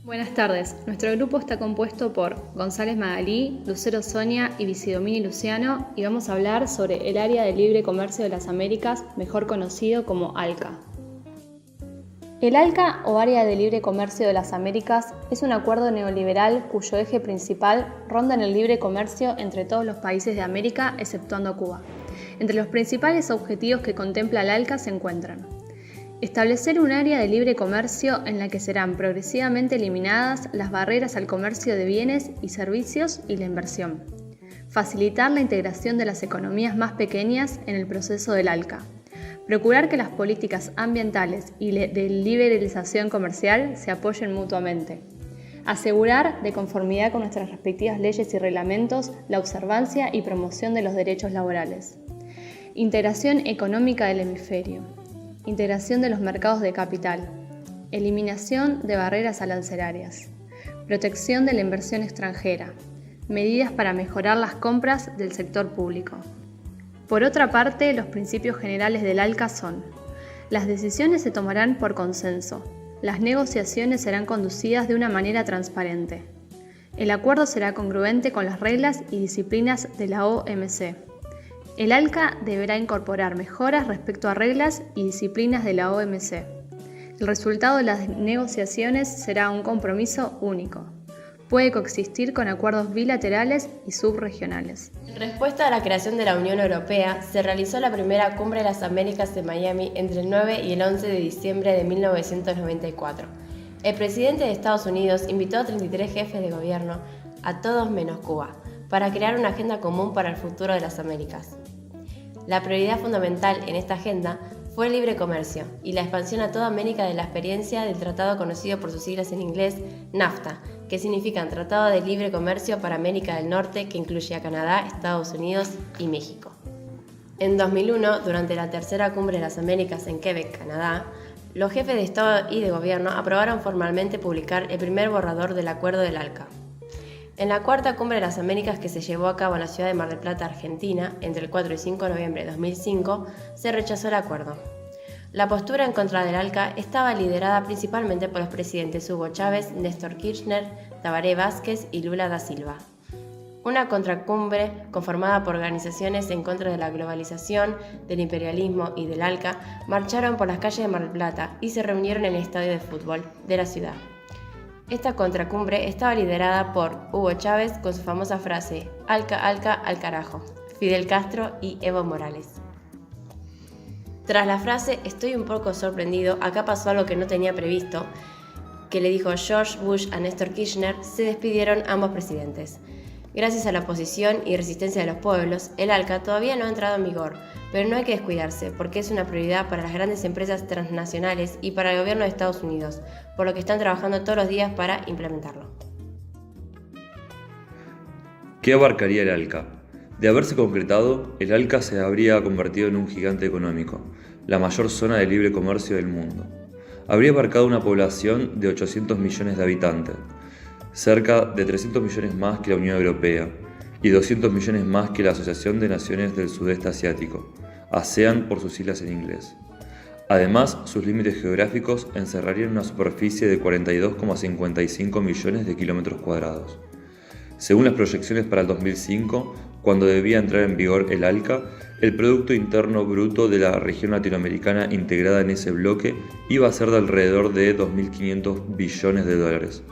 Buenas tardes. Nuestro grupo está compuesto por González Magalí, Lucero Sonia y Visidomini Luciano y vamos a hablar sobre el Área de Libre Comercio de las Américas, mejor conocido como ALCA. El ALCA o Área de Libre Comercio de las Américas es un acuerdo neoliberal cuyo eje principal ronda en el libre comercio entre todos los países de América exceptuando Cuba. Entre los principales objetivos que contempla el ALCA se encuentran: establecer un área de libre comercio en la que serán progresivamente eliminadas las barreras al comercio de bienes y servicios y la inversión. Facilitar la integración de las economías más pequeñas en el proceso del ALCA. Procurar que las políticas ambientales y de liberalización comercial se apoyen mutuamente. Asegurar, de conformidad con nuestras respectivas leyes y reglamentos, la observancia y promoción de los derechos laborales. Integración económica del hemisferio. Integración de los mercados de capital, eliminación de barreras arancelarias, protección de la inversión extranjera, medidas para mejorar las compras del sector público. Por otra parte, los principios generales del ALCA son: las decisiones se tomarán por consenso, las negociaciones serán conducidas de una manera transparente, el acuerdo será congruente con las reglas y disciplinas de la OMC. El ALCA deberá incorporar mejoras respecto a reglas y disciplinas de la OMC. El resultado de las negociaciones será un compromiso único. Puede coexistir con acuerdos bilaterales y subregionales. En respuesta a la creación de la Unión Europea, se realizó la primera Cumbre de las Américas en Miami entre el 9 y el 11 de diciembre de 1994. El presidente de Estados Unidos invitó a 33 jefes de gobierno, a todos menos Cuba, para crear una agenda común para el futuro de las Américas. La prioridad fundamental en esta agenda fue el libre comercio y la expansión a toda América de la experiencia del tratado conocido por sus siglas en inglés NAFTA, que significan Tratado de Libre Comercio para América del Norte, que incluye a Canadá, Estados Unidos y México. En 2001, durante la tercera Cumbre de las Américas en Quebec, Canadá, los jefes de Estado y de Gobierno aprobaron formalmente publicar el primer borrador del Acuerdo del ALCA. En la cuarta Cumbre de las Américas, que se llevó a cabo en la ciudad de Mar del Plata, Argentina, entre el 4 y 5 de noviembre de 2005, se rechazó el acuerdo. La postura en contra del ALCA estaba liderada principalmente por los presidentes Hugo Chávez, Néstor Kirchner, Tabaré Vázquez y Lula da Silva. Una contracumbre conformada por organizaciones en contra de la globalización, del imperialismo y del ALCA marcharon por las calles de Mar del Plata y se reunieron en el estadio de fútbol de la ciudad. Esta contracumbre estaba liderada por Hugo Chávez con su famosa frase "ALCA, ALCA, al carajo", Fidel Castro y Evo Morales. Tras la frase "estoy un poco sorprendido, acá pasó algo que no tenía previsto", que le dijo George Bush a Néstor Kirchner, se despidieron ambos presidentes. Gracias a la oposición y resistencia de los pueblos, el ALCA todavía no ha entrado en vigor, pero no hay que descuidarse porque es una prioridad para las grandes empresas transnacionales y para el gobierno de Estados Unidos, por lo que están trabajando todos los días para implementarlo. ¿Qué abarcaría el ALCA? De haberse concretado, el ALCA se habría convertido en un gigante económico, la mayor zona de libre comercio del mundo. Habría abarcado una población de 800 millones de habitantes, cerca de 300 millones más que la Unión Europea y 200 millones más que la Asociación de Naciones del Sudeste Asiático, ASEAN por sus siglas en inglés. Además, sus límites geográficos encerrarían una superficie de 42,55 millones de kilómetros cuadrados. Según las proyecciones para el 2005, cuando debía entrar en vigor el ALCA, el Producto Interno Bruto de la región latinoamericana integrada en ese bloque iba a ser de alrededor de 2.500 billones de dólares.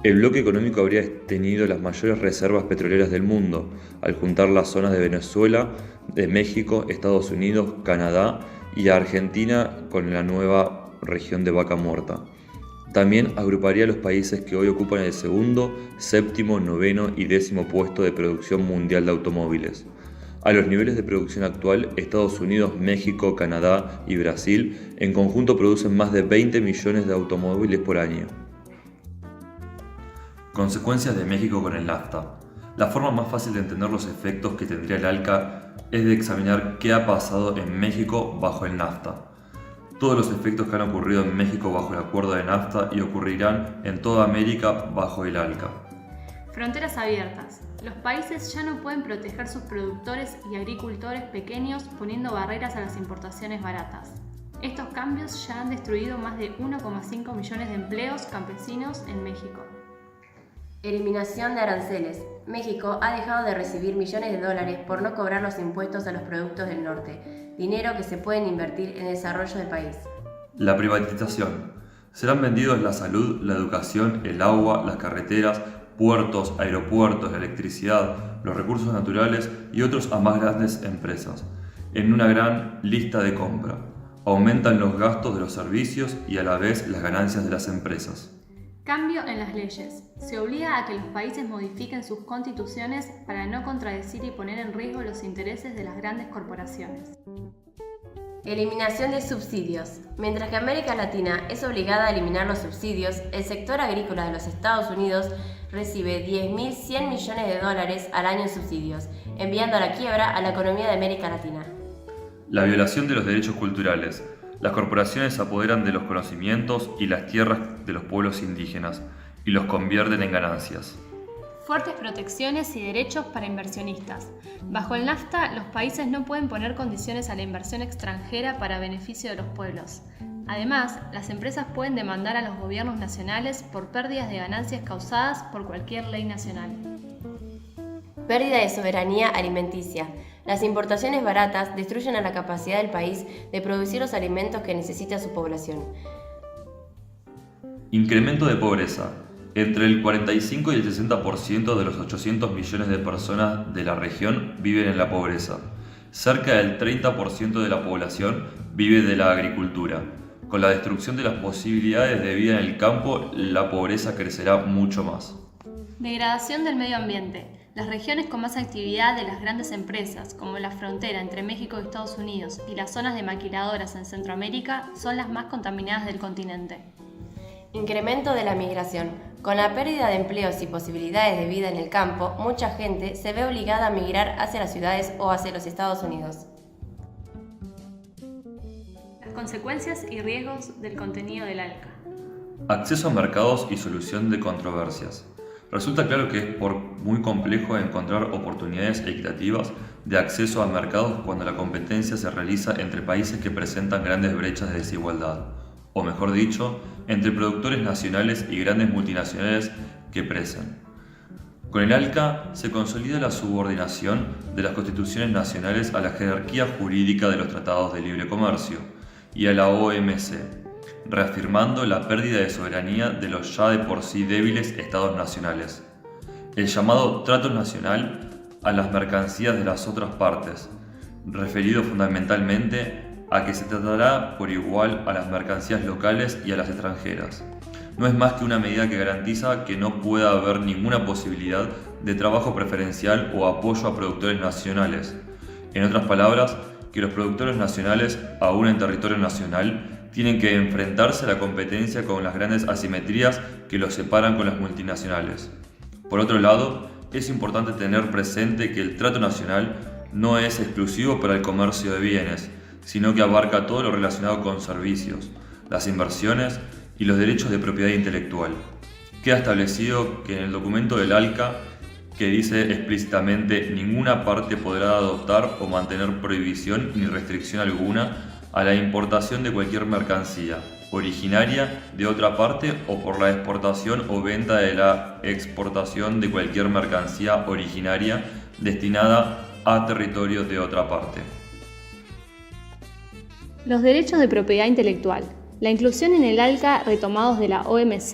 El bloque económico habría tenido las mayores reservas petroleras del mundo, al juntar las zonas de Venezuela, de México, Estados Unidos, Canadá y a Argentina con la nueva región de Vaca Muerta. También agruparía los países que hoy ocupan el segundo, séptimo, noveno y 10º puesto de producción mundial de automóviles. A los niveles de producción actual, Estados Unidos, México, Canadá y Brasil en conjunto producen más de 20 millones de automóviles por año. Consecuencias de México con el NAFTA. La forma más fácil de entender los efectos que tendría el ALCA es de examinar qué ha pasado en México bajo el NAFTA. Todos los efectos que han ocurrido en México bajo el acuerdo de NAFTA y ocurrirán en toda América bajo el ALCA. Fronteras abiertas. Los países ya no pueden proteger sus productores y agricultores pequeños poniendo barreras a las importaciones baratas. Estos cambios ya han destruido más de 1,5 millones de empleos campesinos en México. Eliminación de aranceles. México ha dejado de recibir millones de dólares por no cobrar los impuestos a los productos del norte, dinero que se pueden invertir en el desarrollo del país. La privatización. Serán vendidos la salud, la educación, el agua, las carreteras, puertos, aeropuertos, la electricidad, los recursos naturales y otros a más grandes empresas, en una gran lista de compra. Aumentan los gastos de los servicios y a la vez las ganancias de las empresas. Cambio en las leyes. Se obliga a que los países modifiquen sus constituciones para no contradecir y poner en riesgo los intereses de las grandes corporaciones. Eliminación de subsidios. Mientras que América Latina es obligada a eliminar los subsidios, el sector agrícola de los Estados Unidos recibe 10.100 millones de dólares al año en subsidios, enviando a la quiebra a la economía de América Latina. La violación de los derechos culturales. Las corporaciones se apoderan de los conocimientos y las tierras de los pueblos indígenas y los convierten en ganancias. Fuertes protecciones y derechos para inversionistas. Bajo el NAFTA, los países no pueden poner condiciones a la inversión extranjera para beneficio de los pueblos. Además, las empresas pueden demandar a los gobiernos nacionales por pérdidas de ganancias causadas por cualquier ley nacional. Pérdida de soberanía alimenticia. Las importaciones baratas destruyen a la capacidad del país de producir los alimentos que necesita su población. Incremento de pobreza. Entre el 45 y el 60% de los 800 millones de personas de la región viven en la pobreza. Cerca del 30% de la población vive de la agricultura. Con la destrucción de las posibilidades de vida en el campo, la pobreza crecerá mucho más. Degradación del medio ambiente. Las regiones con más actividad de las grandes empresas, como la frontera entre México y Estados Unidos y las zonas de maquiladoras en Centroamérica, son las más contaminadas del continente. Incremento de la migración. Con la pérdida de empleos y posibilidades de vida en el campo, mucha gente se ve obligada a migrar hacia las ciudades o hacia los Estados Unidos. Las consecuencias y riesgos del contenido del ALCA. Acceso a mercados y solución de controversias. Resulta claro que es muy complejo encontrar oportunidades equitativas de acceso a mercados cuando la competencia se realiza entre países que presentan grandes brechas de desigualdad, o mejor dicho, entre productores nacionales y grandes multinacionales que presan. Con el ALCA se consolida la subordinación de las constituciones nacionales a la jerarquía jurídica de los tratados de libre comercio y a la OMC, reafirmando la pérdida de soberanía de los ya de por sí débiles estados nacionales. El llamado trato nacional a las mercancías de las otras partes, referido fundamentalmente a que se tratará por igual a las mercancías locales y a las extranjeras. No es más que una medida que garantiza que no pueda haber ninguna posibilidad de trabajo preferencial o apoyo a productores nacionales. En otras palabras, que los productores nacionales, aún en territorio nacional, tienen que enfrentarse a la competencia con las grandes asimetrías que los separan con las multinacionales. Por otro lado, es importante tener presente que el trato nacional no es exclusivo para el comercio de bienes, sino que abarca todo lo relacionado con servicios, las inversiones y los derechos de propiedad intelectual. Queda establecido que en el documento del ALCA, que dice explícitamente ninguna parte podrá adoptar o mantener prohibición ni restricción alguna a la importación de cualquier mercancía originaria de otra parte o por la exportación o venta de la exportación de cualquier mercancía originaria destinada a territorio de otra parte. Los derechos de propiedad intelectual. La inclusión en el ALCA retomados de la OMC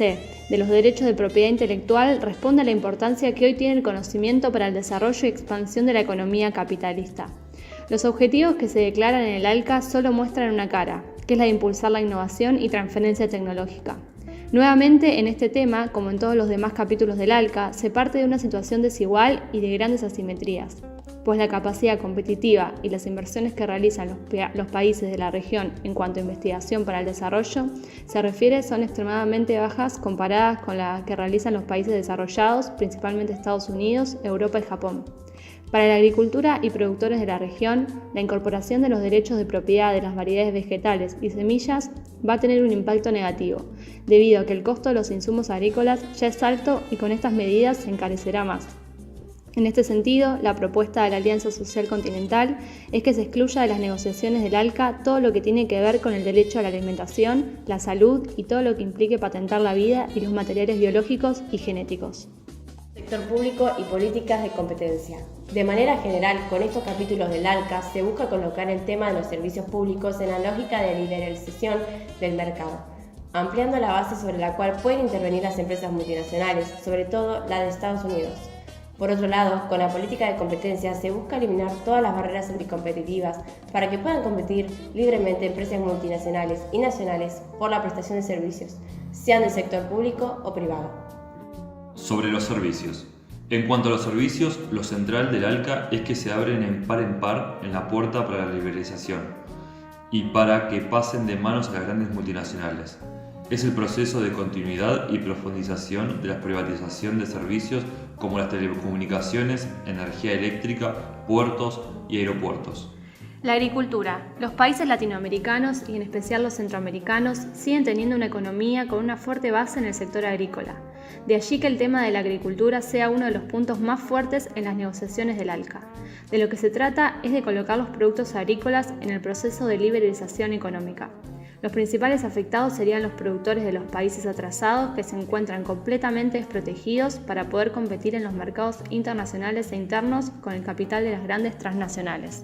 de los derechos de propiedad intelectual responde a la importancia que hoy tiene el conocimiento para el desarrollo y expansión de la economía capitalista. Los objetivos que se declaran en el ALCA solo muestran una cara, que es la de impulsar la innovación y transferencia tecnológica. Nuevamente, en este tema, como en todos los demás capítulos del ALCA, se parte de una situación desigual y de grandes asimetrías, pues la capacidad competitiva y las inversiones que realizan los países de la región en cuanto a investigación para el desarrollo son extremadamente bajas comparadas con las que realizan los países desarrollados, principalmente Estados Unidos, Europa y Japón. Para la agricultura y productores de la región, la incorporación de los derechos de propiedad de las variedades vegetales y semillas va a tener un impacto negativo, debido a que el costo de los insumos agrícolas ya es alto y con estas medidas se encarecerá más. En este sentido, la propuesta de la Alianza Social Continental es que se excluya de las negociaciones del ALCA todo lo que tiene que ver con el derecho a la alimentación, la salud y todo lo que implique patentar la vida y los materiales biológicos y genéticos. Sector público y políticas de competencia. De manera general, con estos capítulos del ALCA se busca colocar el tema de los servicios públicos en la lógica de liberalización del mercado, ampliando la base sobre la cual pueden intervenir las empresas multinacionales, sobre todo la de Estados Unidos. Por otro lado, con la política de competencia se busca eliminar todas las barreras anticompetitivas para que puedan competir libremente empresas multinacionales y nacionales por la prestación de servicios, sean del sector público o privado. Sobre los servicios. En cuanto a los servicios, lo central del ALCA es que se abren en par en la puerta para la liberalización y para que pasen de manos a las grandes multinacionales. Es el proceso de continuidad y profundización de la privatización de servicios como las telecomunicaciones, energía eléctrica, puertos y aeropuertos. La agricultura. Los países latinoamericanos y en especial los centroamericanos siguen teniendo una economía con una fuerte base en el sector agrícola. De allí que el tema de la agricultura sea uno de los puntos más fuertes en las negociaciones del ALCA. De lo que se trata es de colocar los productos agrícolas en el proceso de liberalización económica. Los principales afectados serían los productores de los países atrasados que se encuentran completamente desprotegidos para poder competir en los mercados internacionales e internos con el capital de las grandes transnacionales.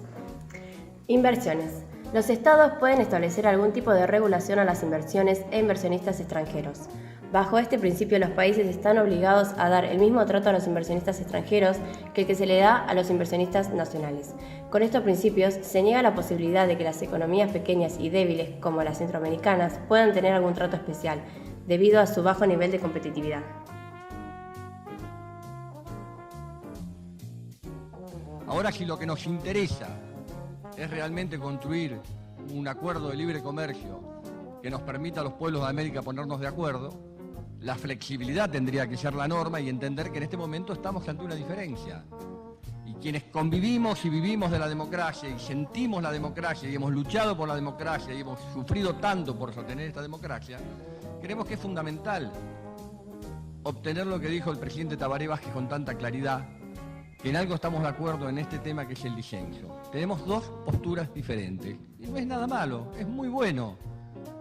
Inversiones. Los estados pueden establecer algún tipo de regulación a las inversiones e inversionistas extranjeros. Bajo este principio, los países están obligados a dar el mismo trato a los inversionistas extranjeros que el que se le da a los inversionistas nacionales. Con estos principios, se niega la posibilidad de que las economías pequeñas y débiles, como las centroamericanas, puedan tener algún trato especial, debido a su bajo nivel de competitividad. Ahora, si lo que nos interesa es realmente construir un acuerdo de libre comercio que nos permita a los pueblos de América ponernos de acuerdo, la flexibilidad tendría que ser la norma y entender que en este momento estamos ante una diferencia. Y quienes convivimos y vivimos de la democracia y sentimos la democracia y hemos luchado por la democracia y hemos sufrido tanto por sostener esta democracia, creemos que es fundamental obtener lo que dijo el presidente Tabaré Vázquez con tanta claridad, que en algo estamos de acuerdo en este tema que es el disenso. Tenemos dos posturas diferentes y no es nada malo, es muy bueno.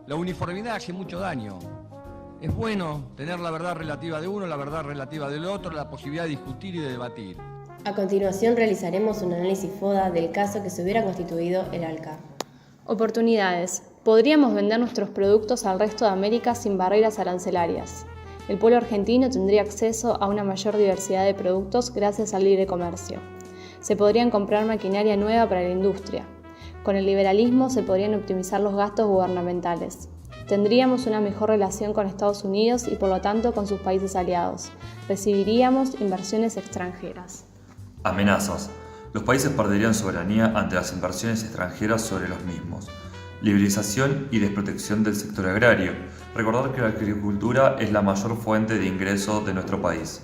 La uniformidad hace mucho daño. Es bueno tener la verdad relativa de uno, la verdad relativa del otro, la posibilidad de discutir y de debatir. A continuación realizaremos un análisis FODA del caso que se hubiera constituido el ALCA. Oportunidades. Podríamos vender nuestros productos al resto de América sin barreras arancelarias. El pueblo argentino tendría acceso a una mayor diversidad de productos gracias al libre comercio. Se podrían comprar maquinaria nueva para la industria. Con el liberalismo se podrían optimizar los gastos gubernamentales. Tendríamos una mejor relación con Estados Unidos y por lo tanto con sus países aliados. Recibiríamos inversiones extranjeras. Amenazas. Los países perderían soberanía ante las inversiones extranjeras sobre los mismos. Liberalización y desprotección del sector agrario. Recordar que la agricultura es la mayor fuente de ingreso de nuestro país.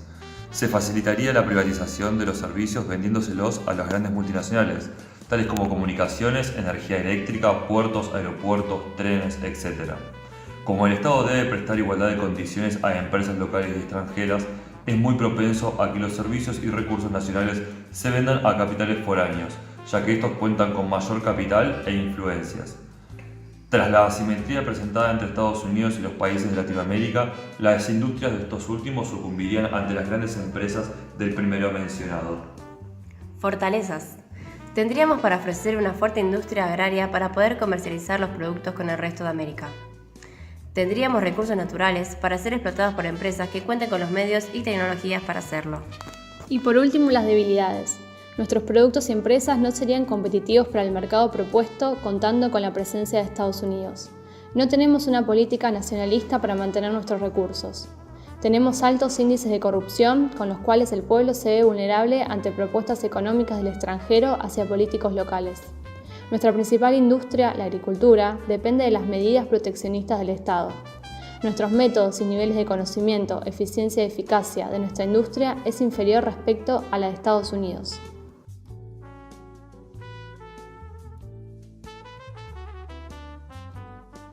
Se facilitaría la privatización de los servicios vendiéndoselos a las grandes multinacionales, tales como comunicaciones, energía eléctrica, puertos, aeropuertos, trenes, etc. Como el Estado debe prestar igualdad de condiciones a empresas locales y extranjeras, es muy propenso a que los servicios y recursos nacionales se vendan a capitales foráneos, ya que estos cuentan con mayor capital e influencias. Tras la asimetría presentada entre Estados Unidos y los países de Latinoamérica, las industrias de estos últimos sucumbirían ante las grandes empresas del primero mencionado. Fortalezas. Tendríamos para ofrecer una fuerte industria agraria para poder comercializar los productos con el resto de América. Tendríamos recursos naturales para ser explotados por empresas que cuenten con los medios y tecnologías para hacerlo. Y por último, las debilidades. Nuestros productos y empresas no serían competitivos para el mercado propuesto contando con la presencia de Estados Unidos. No tenemos una política nacionalista para mantener nuestros recursos. Tenemos altos índices de corrupción con los cuales el pueblo se ve vulnerable ante propuestas económicas del extranjero hacia políticos locales. Nuestra principal industria, la agricultura, depende de las medidas proteccionistas del Estado. Nuestros métodos y niveles de conocimiento, eficiencia y eficacia de nuestra industria es inferior respecto a la de Estados Unidos.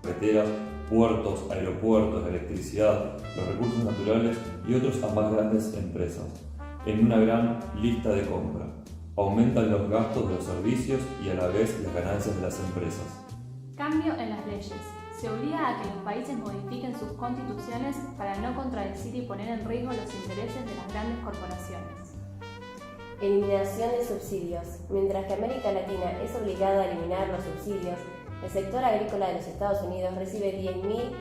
Carreteras, puertos, aeropuertos, electricidad, los recursos naturales y otras ambas grandes empresas. en una gran lista de compra. Aumentan los gastos de los servicios y a la vez las ganancias de las empresas. Cambio en las leyes. Se obliga a que los países modifiquen sus constituciones para no contradecir y poner en riesgo los intereses de las grandes corporaciones. Eliminación de subsidios. Mientras que América Latina es obligada a eliminar los subsidios, el sector agrícola de los Estados Unidos recibe 10 millones